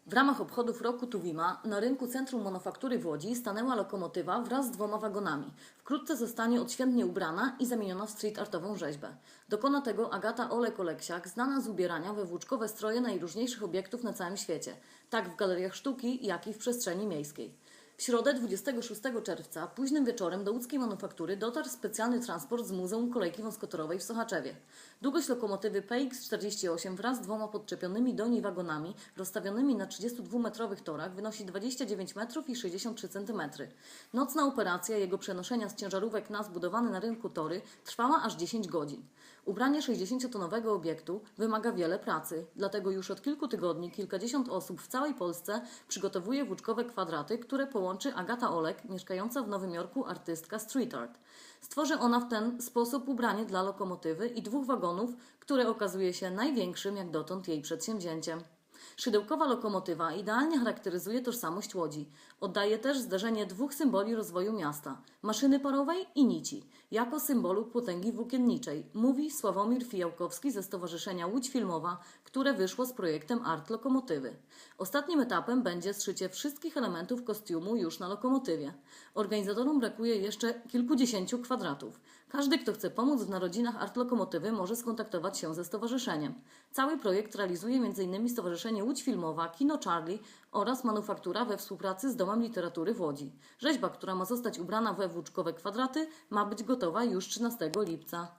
W ramach obchodów Roku Tuwima na rynku Centrum Manufaktury w Łodzi stanęła lokomotywa wraz z 2 wagonami. Wkrótce zostanie odświętnie ubrana i zamieniona w street artową rzeźbę. Dokona tego Agata Olek-Oleksiak, znana z ubierania we włóczkowe stroje najróżniejszych obiektów na całym świecie, tak w galeriach sztuki, jak i w przestrzeni miejskiej. W środę 26 czerwca późnym wieczorem do łódzkiej manufaktury dotarł specjalny transport z Muzeum Kolejki Wąskotorowej w Sochaczewie. Długość lokomotywy PX48 wraz z 2 podczepionymi do niej wagonami rozstawionymi na 32-metrowych torach wynosi 29 metrów i 63 cm. Nocna operacja jego przenoszenia z ciężarówek na zbudowane na rynku tory trwała aż 10 godzin. Ubranie 60-tonowego obiektu wymaga wiele pracy, dlatego już od kilku tygodni kilkadziesiąt osób w całej Polsce przygotowuje włóczkowe kwadraty, które połączy Agata Olek, mieszkająca w Nowym Jorku artystka street art. Stworzy ona w ten sposób ubranie dla lokomotywy i 2 wagonów, które okazuje się największym jak dotąd jej przedsięwzięciem. Szydełkowa lokomotywa idealnie charakteryzuje tożsamość Łodzi. Oddaje też zderzenie 2 symboli rozwoju miasta – maszyny parowej i nici, jako symbolu potęgi włókienniczej, mówi Sławomir Fijałkowski ze Stowarzyszenia Łódź Filmowa, które wyszło z projektem Art Lokomotywy. Ostatnim etapem będzie zszycie wszystkich elementów kostiumu już na lokomotywie. Organizatorom brakuje jeszcze kilkudziesięciu kwadratów. Każdy, kto chce pomóc w narodzinach Art Lokomotywy, może skontaktować się ze stowarzyszeniem. Cały projekt realizuje m.in. Stowarzyszenie Łódź Filmowa, Kino Charlie oraz Manufaktura we współpracy z Domem Literatury w Łodzi. Rzeźba, która ma zostać ubrana we włóczkowe kwadraty, ma być gotowa już 13 lipca.